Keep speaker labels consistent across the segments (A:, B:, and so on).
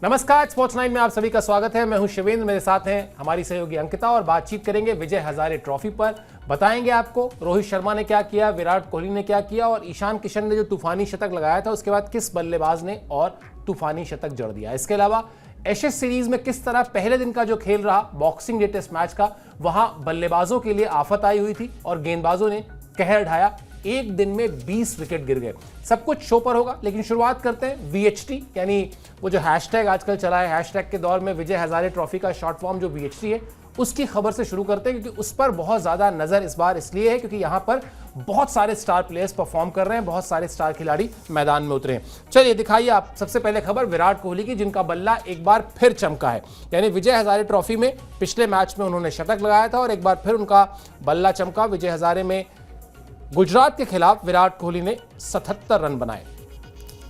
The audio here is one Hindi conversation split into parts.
A: नमस्कार, स्पोर्ट्स 9 में आप सभी का स्वागत है। मैं हूं शिवेंद्र, मेरे साथ हैं हमारी सहयोगी अंकिता और बातचीत करेंगे विजय हजारे ट्रॉफी पर। बताएंगे आपको रोहित शर्मा ने क्या किया, विराट कोहली ने क्या किया और ईशान किशन ने जो तूफानी शतक लगाया था उसके बाद किस बल्लेबाज ने और तूफानी शतक जड़ दिया। इसके अलावा एशेज सीरीज में किस तरह पहले दिन का जो खेल रहा बॉक्सिंग डे टेस्ट मैच का, वहां बल्लेबाजों के लिए आफत आई हुई थी और गेंदबाजों ने कहर ढाया। एक दिन में 20 विकेट गिर गए। सब कुछ शो पर होगा, लेकिन शुरुआत करते हैं VHT, यानी वो जो हैशटैग आजकल चला है, हैशटैग के दौर में विजय हजारे ट्रॉफी का शॉर्ट फॉर्म जो VHT है उसकी खबर से शुरू करते हैं, क्योंकि उस पर बहुत ज्यादा नजर इस बार इसलिए है क्योंकि यहां पर बहुत सारे स्टार प्लेयर्स परफॉर्म कर रहे हैं, बहुत सारे स्टार खिलाड़ी मैदान में उतरे हैं। चलिए दिखाइए आप सबसे पहले खबर विराट कोहली की, जिनका बल्ला एक बार फिर चमका है। यानी विजय हजारे ट्रॉफी में पिछले मैच में उन्होंने शतक लगाया था और एक बार फिर उनका बल्ला चमका। विजय हजारे में गुजरात के खिलाफ विराट कोहली ने 77 रन बनाए,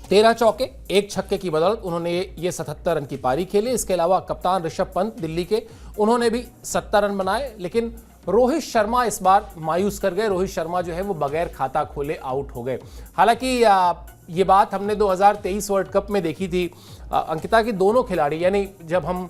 A: 13 चौके 1 छक्के की बदौलत उन्होंने ये 77 रन की पारी खेली। इसके अलावा कप्तान ऋषभ पंत दिल्ली के, उन्होंने भी 70 रन बनाए। लेकिन रोहित शर्मा इस बार मायूस कर गए। रोहित शर्मा जो है वो बगैर खाता खोले आउट हो गए। हालांकि ये बात हमने 2023 वर्ल्ड कप में देखी थी अंकिता की, दोनों खिलाड़ी, यानी जब हम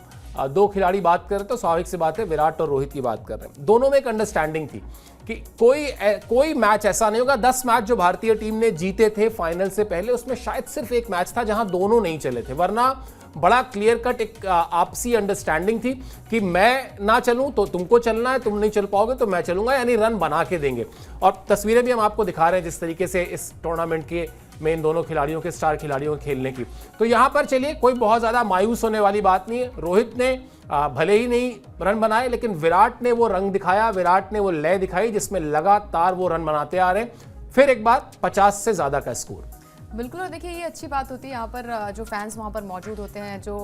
A: दो खिलाड़ी बात कर रहे तो स्वाभाविक सी बात है विराट और रोहित की बात कर रहे हैं, दोनों में एक अंडरस्टैंडिंग थी कि कोई मैच ऐसा नहीं होगा। 10 मैच जो भारतीय टीम ने जीते थे फाइनल से पहले, उसमें शायद सिर्फ एक मैच था जहां दोनों नहीं चले थे, वरना बड़ा क्लियर कट एक आपसी अंडरस्टैंडिंग थी कि मैं ना चलूं तो तुमको चलना है, तुम नहीं चल पाओगे तो मैं चलूंगा, यानी रन बना के देंगे। और तस्वीरें भी हम आपको दिखा रहे हैं जिस तरीके से इस टूर्नामेंट के में इन दोनों खिलाड़ियों के, स्टार खिलाड़ियों के खेलने की। तो यहां पर चलिए कोई बहुत ज्यादा मायूस होने वाली बात नहीं है। रोहित ने भले ही नहीं रन बनाए, लेकिन विराट ने वो रंग दिखाया, विराट ने वो लय दिखाई जिसमें लगातार वो रन बनाते आ रहे हैं। फिर एक बार 50 से ज्यादा का स्कोर।
B: बिल्कुल। और देखिए ये अच्छी बात होती है यहाँ पर जो फैंस वहाँ पर मौजूद होते हैं, जो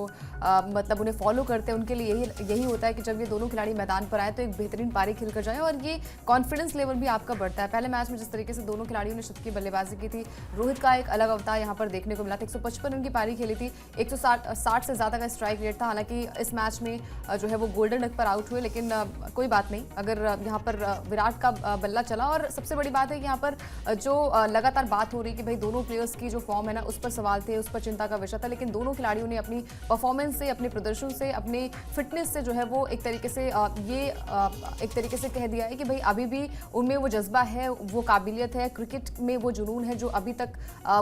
B: मतलब उन्हें फॉलो करते हैं, उनके लिए यही होता है कि जब ये दोनों खिलाड़ी मैदान पर आए तो एक बेहतरीन पारी खेल कर जाए और ये कॉन्फिडेंस लेवल भी आपका बढ़ता है। पहले मैच में जिस तरीके से दोनों खिलाड़ियों ने शतकीय बल्लेबाजी की थी, रोहित का एक अलग अवतार यहाँ पर देखने को मिला था। 155 रन की पारी खेली थी, 160 से ज़्यादा का स्ट्राइक रेट था। हालांकि इस मैच में जो है वो गोल्डन डक पर आउट हुए, लेकिन कोई बात नहीं, अगर यहाँ पर विराट का बल्ला चला। और सबसे बड़ी बात है कि यहाँ पर जो लगातार बात हो रही है कि भाई दोनों प्लेयर्स की जो फॉर्म है ना, उस पर सवाल थे, उस पर चिंता का विषय था, लेकिन दोनों खिलाड़ियों ने अपनी परफॉर्मेंस से, अपने प्रदर्शन से, अपने फिटनेस से जो है वो एक तरीके से एक तरीके से कह दिया है कि भाई अभी भी उनमें वो जज्बा है, वो काबिलियत है, क्रिकेट में वो जुनून है जो अभी तक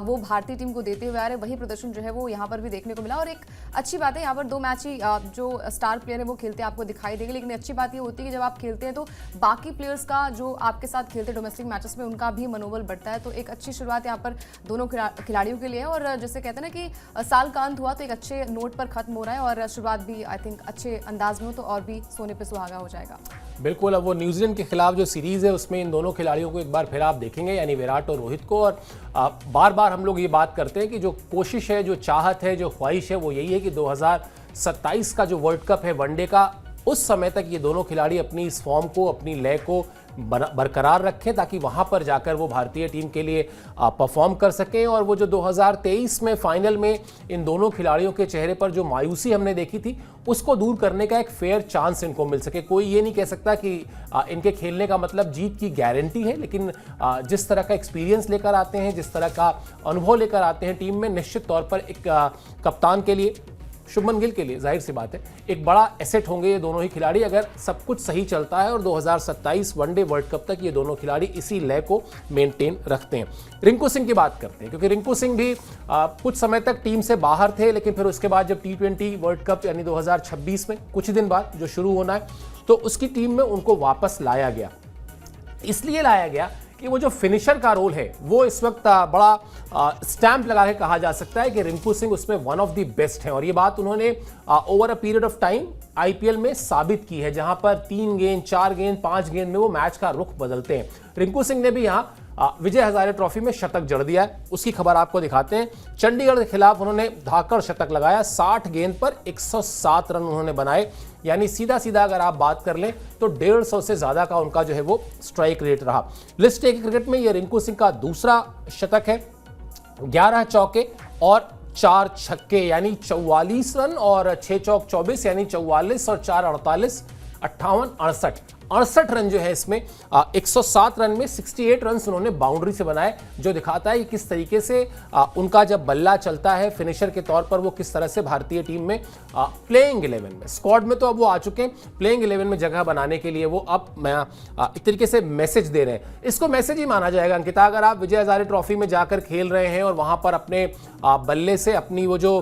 B: वो भारतीय टीम को देते हुए आ रहे। वही प्रदर्शन जो है वो यहाँ पर भी देखने को मिला। और एक अच्छी बात है, यहाँ पर 2 मैच ही जो स्टार प्लेयर है वो खेलते आपको दिखाई देंगे, लेकिन अच्छी बात ये होती है कि जब आप खेलते हैं तो बाकी प्लेयर्स का जो आपके साथ खेलते हैं डोमेस्टिक मैचेस में, उनका भी मनोबल बढ़ता है। तो एक अच्छी शुरुआत यहाँ पर दोनों खिलाड़ियों के लिए। और जैसे कहते हैं ना कि साल का अंत हुआ तो एक अच्छे नोट पर खत्म हो रहा है और शुरुआत भी आई थिंक अच्छे अंदाज में हो तो और भी सोने पे सुहागा हो जाएगा।
A: बिल्कुल। अब वो न्यूजीलैंड के खिलाफ जो सीरीज है उसमें इन दोनों खिलाड़ियों को एक बार फिर आप देखेंगे, यानी विराट और रोहित को। और बार बार हम लोग ये बात करते हैं कि जो कोशिश है, जो चाहत है, जो ख्वाहिश है, वो यही है कि 2027 का जो वर्ल्ड कप है वनडे का, उस समय तक ये दोनों खिलाड़ी अपनी इस फॉर्म को, अपनी लय को बरकरार रखें, ताकि वहां पर जाकर वो भारतीय टीम के लिए परफॉर्म कर सकें। और वो जो 2023 में फाइनल में इन दोनों खिलाड़ियों के चेहरे पर जो मायूसी हमने देखी थी, उसको दूर करने का एक फेयर चांस इनको मिल सके। कोई ये नहीं कह सकता कि इनके खेलने का मतलब जीत की गारंटी है, लेकिन जिस तरह का एक्सपीरियंस लेकर आते हैं, जिस तरह का अनुभव लेकर आते हैं टीम में, निश्चित तौर पर एक कप्तान के लिए, शुभमन गिल के लिए जाहिर सी बात है एक बड़ा एसेट होंगे ये दोनों ही खिलाड़ी, अगर सब कुछ सही चलता है और 2027 वनडे वर्ल्ड कप तक ये दोनों खिलाड़ी इसी लय को मेंटेन रखते हैं। रिंकू सिंह की बात करते हैं, क्योंकि रिंकू सिंह भी कुछ समय तक टीम से बाहर थे, लेकिन फिर उसके बाद जब T20 वर्ल्ड कप यानी 2026 में कुछ दिन बाद जो शुरू होना है, तो उसकी टीम में उनको वापस लाया गया। इसलिए लाया गया कि वो जो फिनिशर का रोल है वो इस वक्त बड़ा स्टैंप लगा के कहा जा सकता है कि रिंकू सिंह उसमें वन ऑफ द बेस्ट हैं। और ये बात उन्होंने over a period of time IPL में साबित की है, जहां पर 3 गेंद, 4 गेंद, 5 गेंद में वो मैच का रुख बदलते हैं। रिंकू सिंह ने भी यहां विजय हजारे ट्रॉफी में शतक जड़ दिया है, उसकी खबर आपको दिखाते हैं। चंडीगढ़ के खिलाफ उन्होंने धाकड़ शतक लगाया, 60 गेंद पर 107 रन उन्होंने बनाए, यानी सीधा सीधा अगर आप बात कर लें तो 150 से ज्यादा का उनका जो है वो स्ट्राइक रेट रहा। लिस्ट ए के क्रिकेट में ये रिंकू सिंह का दूसरा शतक है। 11 चौके और 4 छक्के, यानी 44 रन और 6 चौक 24, यानी 44 और 4 48, 58, 68। 68 रन जो है इसमें 107 रन में 68 रन उन्होंने बाउंड्री से बनाए, जो दिखाता है कि किस तरीके से उनका जब बल्ला चलता है फिनिशर के तौर पर वो किस तरह से भारतीय टीम में प्लेइंग 11 में, स्क्वाड में तो अब वो आ चुके हैं, प्लेइंग 11 में जगह बनाने के लिए वो अब एक तरीके से मैसेज दे रहे हैं। इसको मैसेज ही माना जाएगा अंकिता। अगर आप विजय हजारे ट्रॉफी में जाकर खेल रहे हैं और वहां पर अपने बल्ले से अपनी वो जो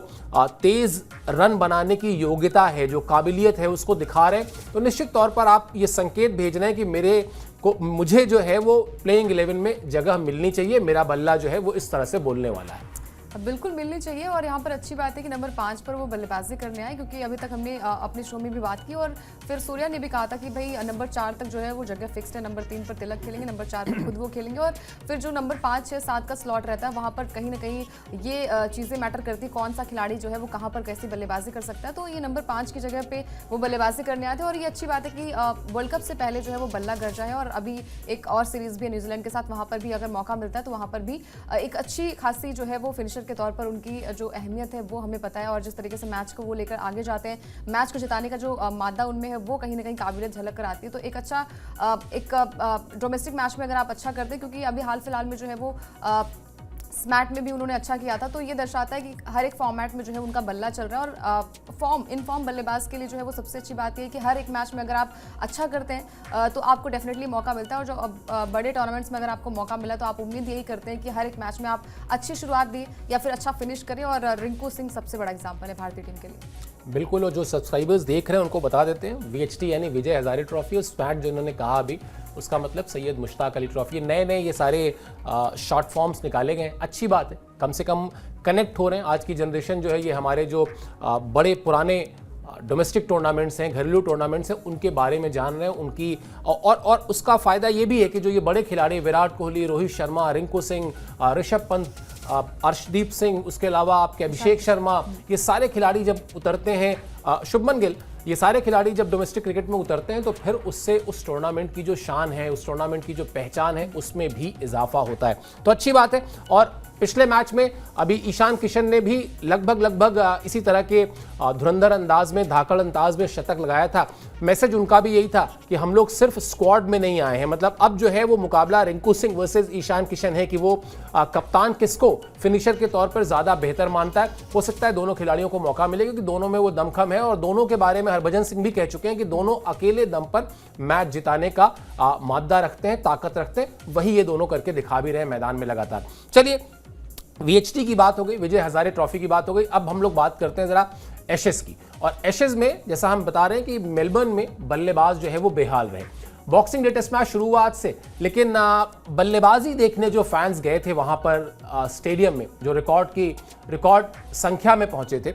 A: तेज रन बनाने की योग्यता है, जो काबिलियत है, उसको दिखा रहे हैं, तो निश्चित तौर पर आप ये संकेत भेज रहे हैं कि मुझे जो है वो प्लेइंग 11 में जगह मिलनी चाहिए, मेरा बल्ला जो है वो इस तरह से बोलने वाला है।
B: बिल्कुल मिलनी चाहिए। और यहाँ पर अच्छी बात है कि नंबर 5 पर वो बल्लेबाजी करने आए, क्योंकि अभी तक हमने अपने शो में भी बात की और फिर सूर्या ने भी कहा था कि भाई नंबर 4 तक जो है वो जगह फिक्स्ड है, नंबर 3 पर तिलक खेलेंगे, नंबर 4 पर खुद वो खेलेंगे, और फिर जो नंबर 5, 6, 7 का स्लॉट रहता है वहाँ पर कहीं ना कहीं ये चीज़ें मैटर करती है, कौन सा खिलाड़ी जो है वो कहाँ पर कैसी बल्लेबाजी कर सकता है। तो ये नंबर 5 की जगह पे वो बल्लेबाजी करने आए थे। और ये अच्छी बात है कि वर्ल्ड कप से पहले जो है वो बल्ला गरजा है, और अभी एक और सीरीज़ भी है न्यूजीलैंड के साथ, वहाँ पर भी अगर मौका मिलता है तो वहाँ पर भी एक अच्छी खासी जो है वो फिनिशर के तौर पर उनकी जो अहमियत है वो हमें पता है। और जिस तरीके से मैच को वो लेकर आगे जाते हैं, मैच को जिताने का जो मादा उनमें है वो कहीं ना कहीं काबिलियत झलक कर आती है। तो एक अच्छा डोमेस्टिक मैच में अगर आप अच्छा करते हैं, क्योंकि अभी हाल फिलहाल में जो है वो स्मैट में भी उन्होंने अच्छा किया था, तो ये दर्शाता है कि हर एक फॉर्मेट में जो है उनका बल्ला चल रहा है। और इन फॉर्म बल्लेबाज के लिए जो है वो सबसे अच्छी बात ये है कि हर एक मैच में अगर आप अच्छा करते हैं तो आपको डेफिनेटली मौका मिलता है। और जो बड़े टूर्नामेंट्स में अगर आपको मौका मिला तो आप उम्मीद यही करते हैं कि हर एक मैच में आप अच्छी शुरुआत दी या फिर अच्छा फिनिश करें। और रिंकू सिंह सबसे बड़ा एग्जाम्पल है भारतीय टीम के लिए।
A: बिल्कुल। और जो सब्सक्राइबर्स देख रहे हैं उनको बता देते हैं, VHT यानी विजय हजारे ट्रॉफी, और स्मैट जो इन्होंने कहा अभी उसका मतलब सैयद मुश्ताक अली ट्रॉफी। नए नए ये सारे शॉर्ट फॉर्म्स निकाले गए, अच्छी बात है, कम से कम कनेक्ट हो रहे हैं। आज की जनरेशन जो है ये हमारे जो बड़े पुराने डोमेस्टिक टूर्नामेंट्स हैं, घरेलू टूर्नामेंट्स हैं, उनके बारे में जान रहे हैं, उनकी और उसका फ़ायदा ये भी है कि जो ये बड़े खिलाड़ी विराट कोहली, रोहित शर्मा, रिंकू सिंह, ऋषभ पंत, अर्शदीप सिंह, उसके अलावा आपके अभिषेक शर्मा, ये सारे खिलाड़ी जब उतरते हैं, शुभमन गिल, ये सारे खिलाड़ी जब डोमेस्टिक क्रिकेट में उतरते हैं तो फिर उससे उस टूर्नामेंट की जो शान है, उस टूर्नामेंट की जो पहचान है, उसमें भी इजाफा होता है। तो अच्छी बात है। और पिछले मैच में अभी ईशान किशन ने भी लगभग इसी तरह के धुरंधर अंदाज में, धाकड़ अंदाज में शतक लगाया था। मैसेज उनका भी यही था कि हम लोग सिर्फ स्क्वाड में नहीं आए हैं, मतलब अब जो है वो मुकाबला रिंकू सिंह वर्सेस ईशान किशन है कि वो कप्तान किसको फिनिशर के तौर पर ज़्यादा बेहतर मानता है। हो सकता है दोनों खिलाड़ियों को मौका मिले, क्योंकि दोनों में वो दमखम है, और दोनों के बारे में हरभजन सिंह भी कह चुके हैं कि दोनों अकेले दम पर मैच जिताने का मादा रखते हैं, ताकत रखते हैं। वही ये दोनों करके दिखा भी रहे हैं मैदान में लगातार। चलिए, VHT की बात हो गई, विजय हजारे ट्रॉफी की बात हो गई, अब हम लोग बात करते हैं जरा एशेज की। और एशेज में जैसा हम बता रहे हैं कि मेलबर्न में बल्लेबाज जो है वो बेहाल रहे। बॉक्सिंग डे टेस्ट मैच शुरू हुआ आज से, लेकिन बल्लेबाजी देखने जो फैंस गए थे वहां पर स्टेडियम में, जो रिकॉर्ड संख्या में पहुंचे थे,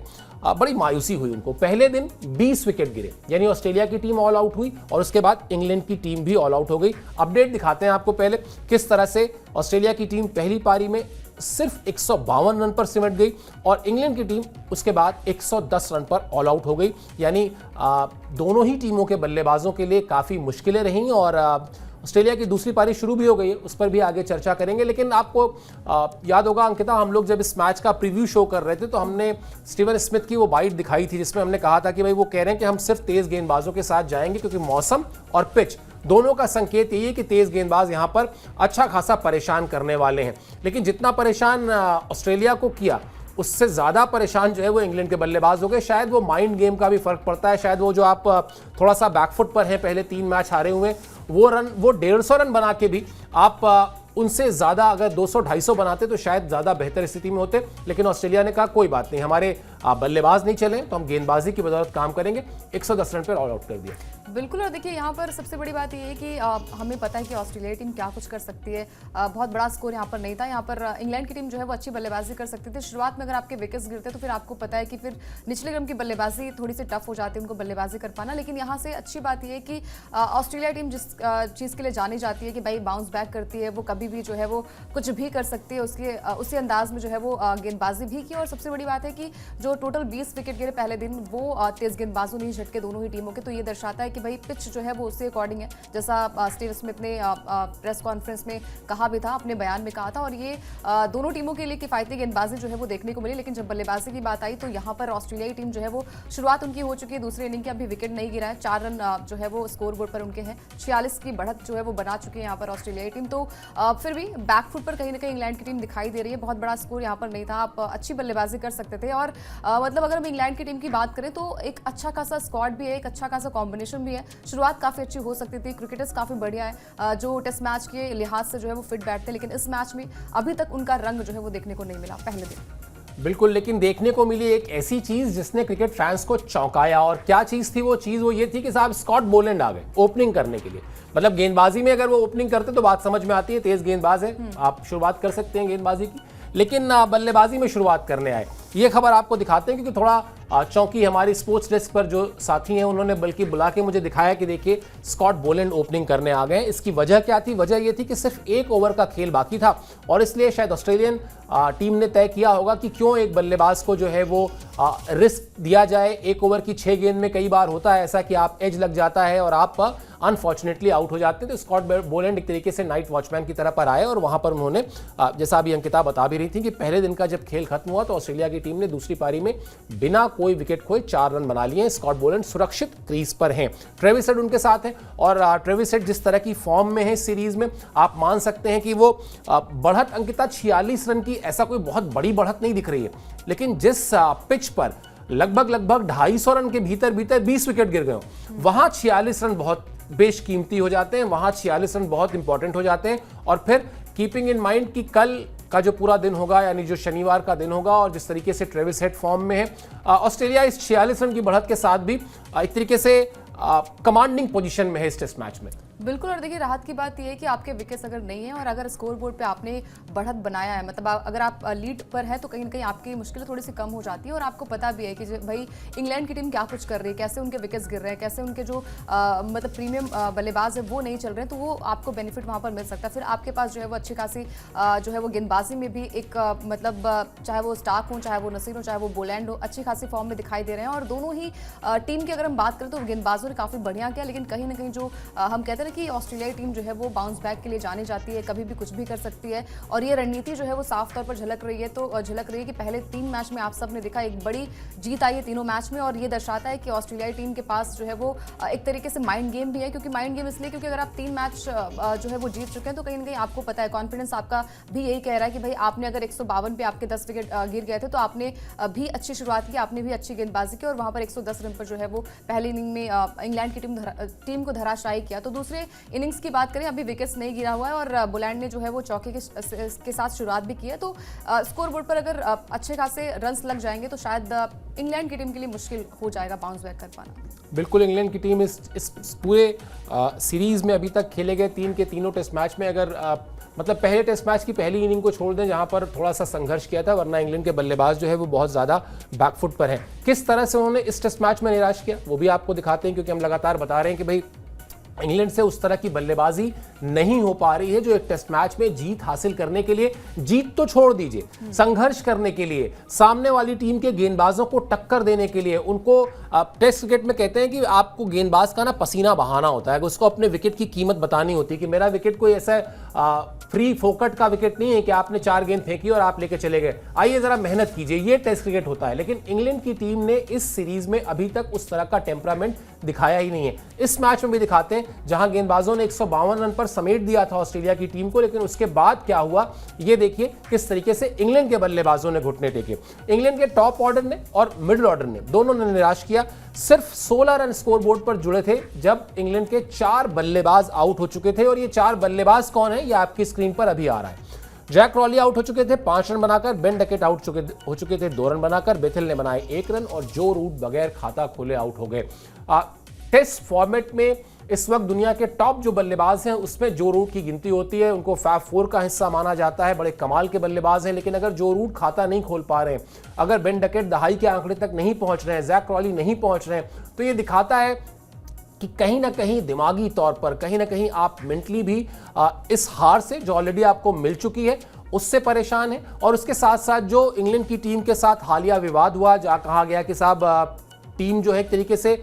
A: बड़ी मायूसी हुई उनको। पहले दिन 20 विकेट गिरे, यानी ऑस्ट्रेलिया की टीम ऑल आउट हुई और उसके बाद इंग्लैंड की टीम भी ऑल आउट हो गई। अपडेट दिखाते हैं आपको पहले किस तरह से ऑस्ट्रेलिया की टीम पहली पारी में सिर्फ 152 रन पर सिमट गई और इंग्लैंड की टीम उसके बाद 110 रन पर ऑल आउट हो गई। यानी दोनों ही टीमों के बल्लेबाजों के लिए काफ़ी मुश्किलें रहीं और ऑस्ट्रेलिया की दूसरी पारी शुरू भी हो गई है, उस पर भी आगे चर्चा करेंगे। लेकिन आपको याद होगा अंकिता, हम लोग जब इस मैच का प्रीव्यू शो कर रहे थे तो हमने स्टीवन स्मिथ की वो बाइट दिखाई थी जिसमें हमने कहा था कि भाई वो कह रहे हैं कि हम सिर्फ तेज गेंदबाजों के साथ जाएंगे क्योंकि मौसम और पिच दोनों का संकेत यही है कि तेज गेंदबाज यहां पर अच्छा खासा परेशान करने वाले हैं। लेकिन जितना परेशान ऑस्ट्रेलिया को किया उससे ज़्यादा परेशान जो है वो इंग्लैंड के बल्लेबाज हो गए। शायद वो माइंड गेम का भी फर्क पड़ता है, शायद वो जो आप थोड़ा सा बैकफुट पर हैं, पहले 3 मैच हारे हुए, वो 150 रन बना के भी आप उनसे ज़्यादा अगर 200-250 बनाते तो शायद ज़्यादा बेहतर स्थिति में होते। लेकिन ऑस्ट्रेलिया ने कहा कोई बात नहीं, हमारे बल्लेबाज नहीं चले तो हम गेंदबाजी की बदौलत काम करेंगे। 110 रन पर ऑल आउट कर दिया।
B: बिल्कुल। और देखिए यहाँ पर सबसे बड़ी बात ये है कि हमें पता है कि ऑस्ट्रेलिया टीम क्या कुछ कर सकती है। बहुत बड़ा स्कोर यहाँ पर नहीं था। यहाँ पर इंग्लैंड की टीम जो है वो अच्छी बल्लेबाजी कर सकती थी। शुरुआत में अगर आपके विकेट्स गिरते तो फिर आपको पता है कि फिर निचले क्रम की बल्लेबाजी थोड़ी सी टफ हो जाती है उनको बल्लेबाजी कर पाना। लेकिन यहाँ से अच्छी बात यह है कि ऑस्ट्रेलिया टीम जिस चीज़ के लिए जानी जाती है कि भाई बाउंस बैक करती है, वो कभी भी जो है वो कुछ भी कर सकती है, उसी अंदाज में जो है वो गेंदबाजी भी की। और सबसे बड़ी बात है कि जो जो टोटल 20 विकेट गिरे पहले दिन वो तेज गेंदबाजों ने ही झटके दोनों ही टीमों के, तो ये दर्शाता है कि भाई पिच जो है वो उससे अकॉर्डिंग है, जैसा स्टीव स्मिथ ने प्रेस कॉन्फ्रेंस में कहा भी था, अपने बयान में कहा था। और ये दोनों टीमों के लिए किफायती गेंदबाजी जो है वो देखने को मिली। लेकिन जब बल्लेबाजी की बात आई तो यहाँ पर ऑस्ट्रेलियाई टीम जो है वो शुरुआत उनकी हो चुकी है, दूसरी इनिंग की अभी विकेट नहीं गिरा है, 4 रन जो है वो स्कोर बोर्ड पर उनके हैं, 46 की बढ़त जो है वो बना चुकी है यहाँ पर ऑस्ट्रेलियाई टीम। तो फिर भी बैकफुट पर कहीं ना कहीं इंग्लैंड की टीम दिखाई दे रही है। बहुत बड़ा स्कोर यहाँ पर नहीं था, आप अच्छी बल्लेबाजी कर सकते थे। और मतलब अगर हम इंग्लैंड की टीम की बात करें तो एक अच्छा खासा स्क्वाड भी है, एक अच्छा खासा कॉम्बिनेशन भी है, शुरुआत काफी अच्छी हो सकती थी, क्रिकेटर्स काफी बढ़िया है जो टेस्ट मैच के लिहाज से जो है वो फिट बैठते, लेकिन इस मैच में अभी तक उनका रंग जो है वो देखने को नहीं मिला पहले दिन।
A: बिल्कुल, लेकिन देखने को मिली एक ऐसी चीज जिसने क्रिकेट फैंस को चौंकाया। और क्या चीज थी वो ये थी कि साहब स्कॉट बोलैंड आ गए ओपनिंग करने के लिए। मतलब गेंदबाजी में अगर वो ओपनिंग करते तो बात समझ में आती है, तेज गेंदबाज है, आप शुरुआत कर सकते हैं गेंदबाजी की, लेकिन बल्लेबाजी में शुरुआत करने आए। ये खबर आपको दिखाते हैं क्योंकि थोड़ा चौंकी हमारी स्पोर्ट्स डेस्क पर जो साथी हैं उन्होंने बल्कि बुला के मुझे दिखाया कि देखिए स्कॉट बोलैंड ओपनिंग करने आ गए। इसकी वजह क्या थी? वजह ये थी कि सिर्फ 1 ओवर का खेल बाकी था और इसलिए शायद ऑस्ट्रेलियन टीम ने तय किया होगा कि क्यों एक बल्लेबाज को जो है वो रिस्क दिया जाए। 1 ओवर की 6 गेंद में कई बार होता है ऐसा कि आप एज लग जाता है और आप अनफॉर्चुनेटली आउट हो जाते हैं। तो स्कॉट बोलैंड एक तरीके से नाइट वॉचमैन की तरह पर आए और वहां पर उन्होंने जैसा अभी अंकिता बता भी रही थी कि पहले दिन का जब खेल खत्म हुआ तो ऑस्ट्रेलिया की टीम ने दूसरी पारी में बिना कोई विकेट खोए 4 रन बना लिए। स्कॉट बोलैंड सुरक्षित क्रीज पर हैं, ट्रेविस हेड उनके साथ है और ट्रेविस हेड जिस तरह की फॉर्म में है सीरीज में आप मान सकते हैं कि वो बढ़त अंकिता 46 रन की ऐसा कोई बहुत बड़ी बढ़त नहीं दिख रही है, लेकिन जिस पिच पर लगभग 250 रन के भीतर 20 विकेट गिर गए वहां 46 रन बहुत बेशकीमती हो जाते हैं, वहां 46 रन बहुत इंपॉर्टेंट हो जाते हैं। और फिर कीपिंग इन माइंड कि कल का जो पूरा दिन होगा यानी जो शनिवार का दिन होगा और जिस तरीके से ट्रेविस हेड फॉर्म में है, ऑस्ट्रेलिया इस 46 रन की बढ़त के साथ भी एक तरीके से कमांडिंग पोजीशन में है इस टेस्ट मैच में।
B: बिल्कुल। और देखिए राहत की बात यह है कि आपके विकेट्स अगर नहीं है और अगर स्कोर बोर्ड पे आपने बढ़त बनाया है, मतलब अगर आप लीड पर है तो कहीं ना कहीं आपकी मुश्किलें थोड़ी सी कम हो जाती है। और आपको पता भी है कि भाई इंग्लैंड की टीम क्या कुछ कर रही है, कैसे उनके विकेट्स गिर रहे हैं, कैसे उनके जो मतलब प्रीमियम बल्लेबाज है वो नहीं चल रहे हैं, तो वो आपको बेनिफिट वहाँ पर मिल सकता है। फिर आपके पास जो है वो अच्छी खासी जो है वो गेंदबाजी में भी एक मतलब चाहे वो स्टार्क हो, चाहे वो नसीर हो, चाहे वो बोलैंड हो, अच्छी खासी फॉर्म में दिखाई दे रहे हैं। और दोनों ही टीम की अगर हम बात करें तो गेंदबाजों ने काफ़ी बढ़िया किया, लेकिन कहीं ना कहीं जो हम कहते हैं कि ऑस्ट्रेलियाई टीम जो है वो बाउंस बैक के लिए जानी जाती है, कभी भी कुछ भी कर सकती है। और ये रणनीति जो है वो साफ तौर पर झलक रही है कि पहले 3 मैच में आप सब ने देखा एक बड़ी जीत आई है तीनों मैच में। और ये दर्शाता है कि ऑस्ट्रेलियाई टीम के पास जो है वो एक तरीके से माइंड गेम भी है। क्योंकि माइंड गेम इसलिए क्योंकि अगर आप 3 मैच जो है वो जीत चुके हैं तो कहीं ना कहीं आपको पता है, कॉन्फिडेंस आपका भी यही कह रहा है कि भाई आपने अगर 152 पे आपके 10 विकेट गिर गए थे तो आपने भी अच्छी शुरुआत की, आपने भी अच्छी गेंदबाजी की और वहां पर 110 रन पर जो है वो पहली इनिंग में इंग्लैंड की टीम को धराशायी किया। तो दूसरे इनिंग्स की बात करें, अभी विकेट्स नहीं गिरा हुआ है और बोलैंड ने जो है वो चौके के साथ शुरुआत भी की है। तो स्कोर बोर्ड पर अगर अच्छे खासे रन्स लग जाएंगे तो शायद इंग्लैंड की टीम के लिए मुश्किल हो जाएगा बाउंस बैक कर पाना।
A: बिल्कुल, इंग्लैंड की टीम इस पूरे सीरीज में अभी तक खेले गए 3 के तीनों टेस्ट मैच में अगर मतलब पहले टेस्ट मैच की पहली इनिंग को छोड़ दें जहां पर थोड़ा सा संघर्ष किया था, वरना इंग्लैंड के बल्लेबाज जो है वो बहुत ज़्यादा बैकफुट पर हैं। किस तरह से उन्होंने इस टेस्ट मैच में निराश किया वो भी आपको दिखाते हैं, क्योंकि हम लगातार बता रहे हैं कि भाई इंग्लैंड से उस तरह की बल्लेबाजी नहीं हो पा रही है जो एक टेस्ट मैच में जीत हासिल करने के लिए, जीत तो छोड़ दीजिए, संघर्ष करने के लिए, सामने वाली टीम के गेंदबाजों को टक्कर देने के लिए, उनको टेस्ट क्रिकेट में कहते हैं कि आपको गेंदबाज का ना पसीना बहाना होता है, उसको अपने विकेट की कीमत बतानी होती है कि मेरा विकेट कोई ऐसा फ्री फोकट का विकेट नहीं है कि आपने 4 गेंद फेंकी और आप लेके चले गए, आइए जरा मेहनत कीजिए, ये टेस्ट क्रिकेट होता है। लेकिन इंग्लैंड की टीम ने इस सीरीज में अभी तक उस तरह का टेम्परामेंट दिखाया ही नहीं है। इस मैच में भी दिखाते हैं जहां गेंदबाजों ने 152 रन पर समेट दिया था ऑस्ट्रेलिया की टीम को, लेकिन उसके बाद क्या हुआ ये देखिए किस तरीके से इंग्लैंड के बल्लेबाजों ने घुटने टेके। इंग्लैंड के टॉप ऑर्डर ने और मिडिल ऑर्डर ने दोनों ने निराश किया। सिर्फ 16 रन स्कोर बोर्ड पर जुड़े थे जब इंग्लैंड के 4 बल्लेबाज आउट हो चुके थे। और ये 4 बल्लेबाज कौन है ये आपकी स्क्रीन पर अभी आ रहा है। जैक क्रॉली आउट हो चुके थे 5 रन बनाकर, बेन डकेट आउट हो चुके थे 2 रन बनाकर, बेथिल ने बनाए 1 रन और जो रूट बगैर खाता खोले आउट हो गए। टेस्ट फॉर्मेट में इस वक्त दुनिया के टॉप जो बल्लेबाज हैं उसमें जो रूट की गिनती होती है, उनको फैब 4 का हिस्सा माना जाता है, बड़े कमाल के बल्लेबाज हैं। लेकिन अगर जो रूट खाता नहीं खोल पा रहे हैं, अगर बेन डकेट दहाई के आंकड़े तक नहीं पहुंच रहे हैं, जैक क्रॉली नहीं पहुंच रहे हैं, तो ये दिखाता है कि कहीं ना कहीं दिमागी तौर पर कहीं ना कहीं आप मेंटली भी इस हार से जो ऑलरेडी आपको मिल चुकी है उससे परेशान है। और उसके साथ साथ जो इंग्लैंड की टीम के साथ हालिया विवाद हुआ, जहां कहा गया कि साहब टीम जो है एक तरीके से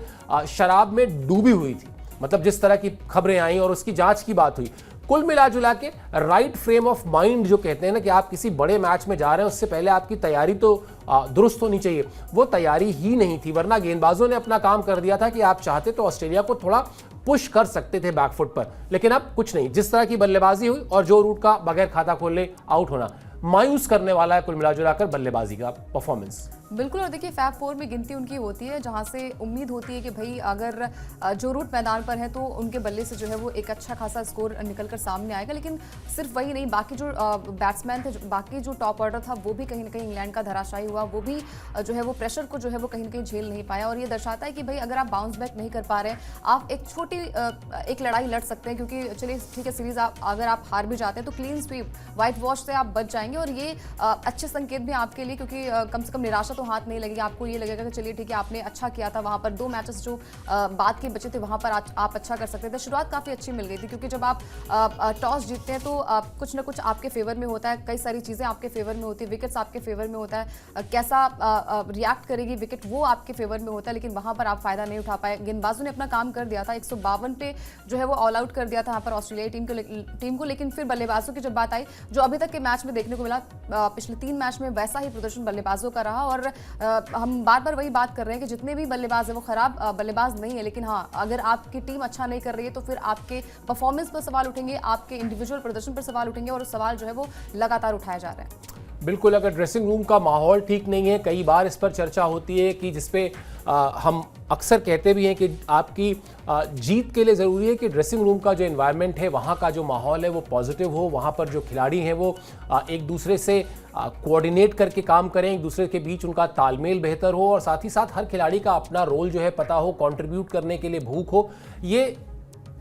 A: शराब में डूबी हुई थी, मतलब जिस तरह की खबरें आई और उसकी जांच की बात हुई, कुल मिला जुला के राइट फ्रेम ऑफ माइंड जो कहते हैं ना कि आप किसी बड़े मैच में जा रहे हैं, उससे पहले आपकी तैयारी तो दुरुस्त होनी चाहिए, वो तैयारी ही नहीं थी। वरना गेंदबाजों ने अपना काम कर दिया था कि आप चाहते तो ऑस्ट्रेलिया को थोड़ा पुश कर सकते थे बैकफुट पर, लेकिन अब कुछ नहीं। जिस तरह की बल्लेबाजी हुई और जो रूट का बगैर खाता खोले आउट होना, मायूस करने वाला है कुल मिला जुलाकर बल्लेबाजी का परफॉर्मेंस।
B: बिल्कुल। और देखिए फैब 4 में गिनती उनकी होती है जहां से उम्मीद होती है कि भाई अगर जो रूट मैदान पर है तो उनके बल्ले से जो है वो एक अच्छा खासा स्कोर निकल कर सामने आएगा। लेकिन सिर्फ वही नहीं, बाकी जो बैट्समैन थे, बाकी जो टॉप ऑर्डर था, वो भी कहीं ना कहीं इंग्लैंड का धराशायी हुआ। वो भी जो है वो प्रेशर को जो है वो कहीं ना कहीं झेल नहीं पाया। और ये दर्शाता है कि भाई अगर आप बाउंस बैक नहीं कर पा रहे हैं, आप एक छोटी एक लड़ाई लड़ सकते हैं, क्योंकि चलिए ठीक है सीरीज अगर आप हार भी जाते हैं तो क्लीन स्वीप, व्हाइट वॉश से आप बच जाएंगे। और ये अच्छे संकेत भी आपके लिए, क्योंकि कम से कम निराशा तो हाथ नहीं लगेगी। आपको ये लगेगा कि चलिए ठीक है आपने अच्छा किया था, वहां पर 2 मैचेस जो बाद के बचे थे वहां पर आप अच्छा कर सकते थे। शुरुआत काफी अच्छी मिल गई थी, क्योंकि जब आप टॉस जीतते हैं तो कुछ ना कुछ आपके फेवर में होता है, कई सारी चीजें आपके फेवर में होती है, विकेट्स आपके फेवर में होता है, कैसा रिएक्ट करेगी विकेट वो आपके फेवर में होता है। लेकिन वहां पर आप फायदा नहीं उठा पाए। गेंदबाजों ने अपना काम कर दिया था, 152 पे जो है वो ऑल आउट कर दिया था यहाँ पर ऑस्ट्रेलिया टीम को। लेकिन फिर बल्लेबाजों की जब बात आई, जो अभी तक के मैच में देखने को मिला, पिछले 3 मैच में वैसा ही प्रदर्शन बल्लेबाजों का रहा। और हम बार बार वही बात कर रहे हैं कि जितने भी बल्लेबाज हैं वो खराब बल्लेबाज नहीं है, लेकिन हाँ अगर आपकी टीम अच्छा नहीं कर रही है तो फिर आपके परफॉर्मेंस पर सवाल उठेंगे, आपके इंडिविजुअल प्रदर्शन पर सवाल उठेंगे, और सवाल जो है वो लगातार उठाया जा रहा है।
A: बिल्कुल, अगर ड्रेसिंग रूम का माहौल ठीक नहीं है, कई बार इस पर चर्चा होती है कि जिसपे हम अक्सर कहते भी हैं कि आपकी जीत के लिए ज़रूरी है कि ड्रेसिंग रूम का जो एनवायरनमेंट है, वहाँ का जो माहौल है वो पॉजिटिव हो, वहाँ पर जो खिलाड़ी हैं वो एक दूसरे से कोऑर्डिनेट करके काम करें, एक दूसरे के बीच उनका तालमेल बेहतर हो, और साथ ही साथ हर खिलाड़ी का अपना रोल जो है पता हो, कंट्रीब्यूट करने के लिए भूख हो। ये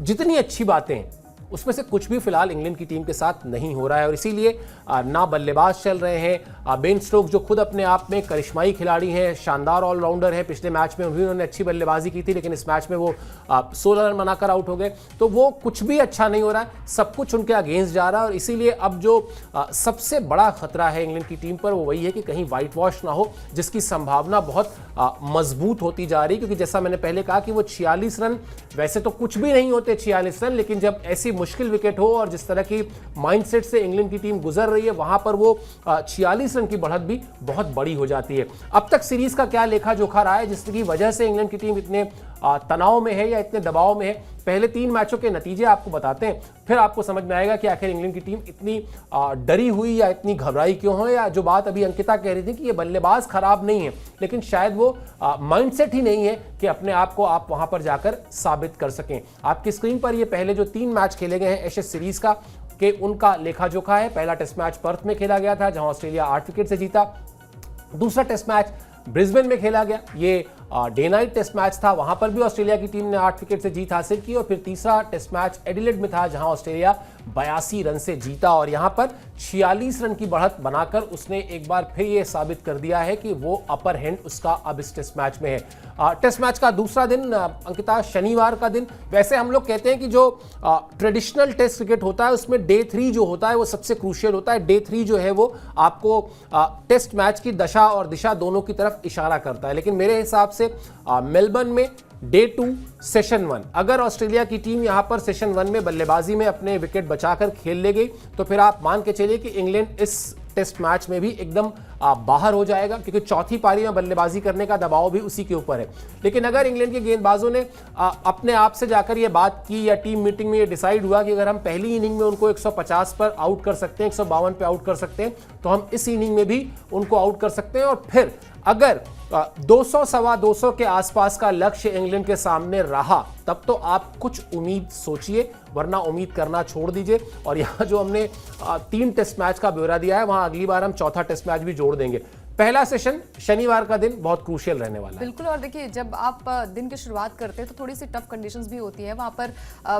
A: जितनी अच्छी बातें हैं उसमें से कुछ भी फिलहाल इंग्लैंड की टीम के साथ नहीं हो रहा है। और इसीलिए ना बल्लेबाज चल रहे हैं। बेन स्टोक्स जो खुद अपने आप में करिश्माई खिलाड़ी हैं, शानदार ऑलराउंडर है, पिछले मैच में उन्होंने अच्छी बल्लेबाजी की थी, लेकिन इस मैच में वो 16 रन बनाकर आउट हो गए। तो वो कुछ भी अच्छा नहीं हो रहा है, सब कुछ उनके अगेंस्ट जा रहा है। और इसीलिए अब जो सबसे बड़ा खतरा है इंग्लैंड की टीम पर वो वही है कि कहीं व्हाइट वॉश ना हो, जिसकी संभावना बहुत मजबूत होती जा रही है। क्योंकि जैसा मैंने पहले कहा कि वो 46 रन वैसे तो कुछ भी नहीं होते 46 रन, लेकिन जब ऐसी मुश्किल विकेट हो और जिस तरह की माइंडसेट से इंग्लैंड की टीम गुजर रही है, वहां पर वो 46 रन की बढ़त भी बहुत बड़ी हो जाती है। अब तक सीरीज का क्या लेखा जोखा रहा है जिसकी वजह से इंग्लैंड की टीम इतने तनाव में है या इतने दबाव में है, पहले 3 मैचों के नतीजे आपको बताते हैं, फिर आपको समझ में आएगा कि आखिर इंग्लैंड की टीम इतनी डरी हुई या इतनी घबराई क्यों है। या जो बात अभी अंकिता कह रही थी कि ये बल्लेबाज खराब नहीं है, लेकिन शायद वो माइंडसेट ही नहीं है कि अपने आप को आप वहां पर जाकर साबित कर सकें। आपकी स्क्रीन पर ये पहले जो 3 मैच खेले गए हैं एशेज सीरीज का कि उनका लेखा जोखा है। पहला टेस्ट मैच पर्थ में खेला गया था जहां ऑस्ट्रेलिया 8 विकेट से जीता। दूसरा टेस्ट मैच ब्रिस्बेन में खेला गया, ये डे नाइट टेस्ट मैच था, वहां पर भी ऑस्ट्रेलिया की टीम ने 8 विकेट से जीत हासिल की। और फिर तीसरा टेस्ट मैच एडिलेड में था जहां ऑस्ट्रेलिया 82 रन से जीता और यहां पर 46 रन की बढ़त बनाकर उसने एक बार फिर यह साबित कर दिया है कि वो अपर हैंड उसका अब इस टेस्ट मैच में है। टेस्ट मैच का दूसरा दिन अंकिता शनिवार का दिन, वैसे हम लोग कहते हैं कि जो ट्रेडिशनल टेस्ट क्रिकेट होता है उसमें डे 3 जो होता है वो सबसे क्रूशियल होता है। डे 3 जो है वो आपको टेस्ट मैच की दशा और दिशा दोनों की तरफ इशारा करता है, लेकिन मेरे हिसाब से मेलबर्न में डे 2 सेशन 1, अगर ऑस्ट्रेलिया की टीम यहां पर सेशन 1 में बल्लेबाजी में अपने विकेट बचाकर खेल ले गई तो फिर आप मान के चलिए कि इंग्लैंड इस टेस्ट मैच में भी एकदम बाहर हो जाएगा, क्योंकि चौथी पारी में बल्लेबाजी करने का दबाव भी उसी के ऊपर है। लेकिन अगर इंग्लैंड के गेंदबाजों ने अपने आप से जाकर ये बात की या टीम मीटिंग में ये डिसाइड हुआ कि अगर हम पहली इनिंग में उनको 150 पर आउट कर सकते हैं, 152 पे आउट कर सकते हैं, तो हम इस इनिंग में भी उनको आउट कर सकते हैं। और फिर अगर 200 सवा 200 के आसपास का लक्ष्य इंग्लैंड के सामने रहा तब तो आप कुछ उम्मीद सोचिए, वरना उम्मीद करना छोड़ दीजिए। और यहाँ जो हमने 3 टेस्ट मैच का ब्यौरा दिया है, वहाँ अगली बार हम चौथा टेस्ट मैच भी जोड़ देंगे। पहला सेशन शनिवार का दिन बहुत क्रूशियल रहने वाला है।
B: बिल्कुल, और देखिए जब आप दिन की शुरुआत करते हैं तो थोड़ी सी टफ कंडीशंस भी होती है, वहाँ पर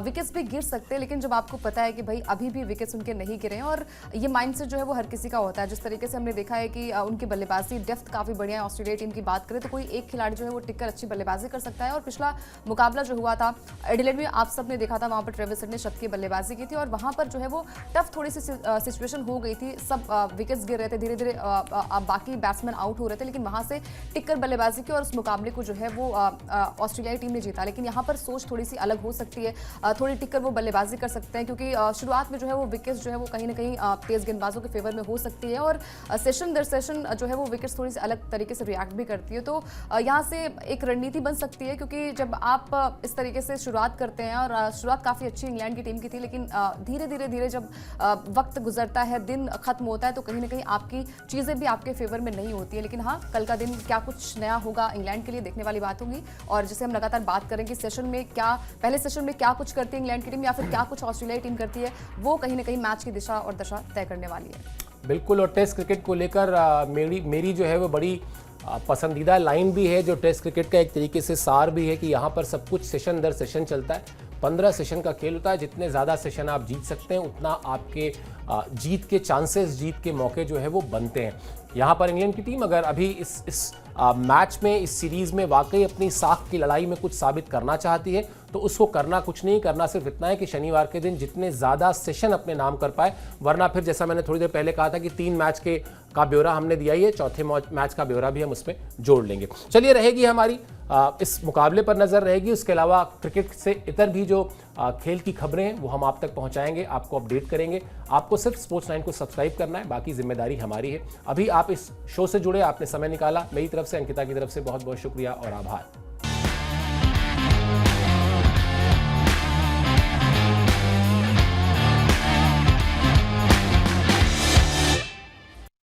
B: विकेट्स भी गिर सकते हैं, लेकिन जब आपको पता है कि भाई अभी भी विकेट्स उनके नहीं गिरे हैं, और ये माइंडसेट जो है वो हर किसी का होता है। जिस तरीके से हमने देखा है कि उनकी बल्लेबाजी डेप्थ काफ़ी बढ़िया है। ऑस्ट्रेलिया टीम की बात करें तो कोई एक खिलाड़ी जो है वो टिककर अच्छी बल्लेबाजी कर सकता है, और पिछला मुकाबला जो हुआ था एडिलेड में आप सब ने देखा था, वहाँ पर ट्रेविस हेड ने शतक की बल्लेबाजी की थी, और वहाँ पर जो है वो टफ थोड़ी सी सिचुएशन हो गई थी। सब विकेट्स गिर रहे थे, धीरे धीरे बाकी बैट्समैन आउट हो रहे थे, लेकिन वहां से टिककर बल्लेबाजी की और उस मुकाबले को जो है वो ऑस्ट्रेलियाई टीम ने जीता। लेकिन यहाँ पर सोच थोड़ी सी अलग हो सकती है, थोड़ी टिककर वो बल्लेबाजी कर सकते हैं, क्योंकि शुरुआत में जो है वो विकेट्स जो है वो कहीं ना कहीं तेज गेंदबाजों के फेवर में हो सकती है, और सेशन दर सेशन जो है वो विकेट्स थोड़ी सी अलग तरीके से रिएक्ट भी करती है। तो यहाँ से एक रणनीति बन सकती है, क्योंकि जब आप इस तरीके से शुरुआत करते हैं, और शुरुआत काफ़ी अच्छी इंग्लैंड की टीम की थी, लेकिन धीरे धीरे धीरे जब वक्त गुजरता है, दिन खत्म होता है, तो कहीं ना कहीं आपकी चीज़ें भी आपके फेवर में नहीं होती है। लेकिन हाँ, कल का दिन क्या कुछ नया होगा इंग्लैंड के लिए, देखने वाली बात होगी। और जैसे हम लगातार बात करेंगे सेशन में क्या, पहले सेशन में क्या कुछ करती है इंग्लैंड की टीम, या फिर क्या कुछ ऑस्ट्रेलियाई टीम करती है, वो कहीं ना कहीं मैच की दिशा और दशा तय करने वाली है।
A: बिल्कुल, और टेस्ट क्रिकेट को लेकर मेरी जो है वो बड़ी पसंदीदा लाइन भी है, जो टेस्ट क्रिकेट का एक तरीके से सार भी है, कि यहाँ पर सब कुछ सेशन दर सेशन चलता है। 15 सेशन का खेल होता है, जितने ज़्यादा सेशन आप जीत सकते हैं उतना आपके जीत के चांसेस, जीत के मौके जो है वो बनते हैं। यहाँ पर इंग्लैंड की टीम अगर अभी इस मैच में, इस सीरीज़ में वाकई अपनी साख की लड़ाई में कुछ साबित करना चाहती है, तो उसको करना कुछ नहीं, करना सिर्फ इतना है कि शनिवार के दिन जितने ज़्यादा सेशन अपने नाम कर पाए, वरना फिर जैसा मैंने थोड़ी देर पहले कहा था कि 3 मैच का ब्यौरा हमने दिया ही है, चौथे मैच का ब्यौरा भी हम उसमें जोड़ लेंगे। चलिए, रहेगी हमारी इस मुकाबले पर नज़र रहेगी। उसके अलावा क्रिकेट से इतर भी जो खेल की खबरें हैं वो हम आप तक पहुंचाएंगे, आपको अपडेट करेंगे। आपको सिर्फ स्पोर्ट्स 9 को सब्सक्राइब करना है, बाकी जिम्मेदारी हमारी है। अभी आप इस शो से जुड़े, आपने समय निकाला, मेरी तरफ से, अंकिता की तरफ से बहुत बहुत शुक्रिया और आभार।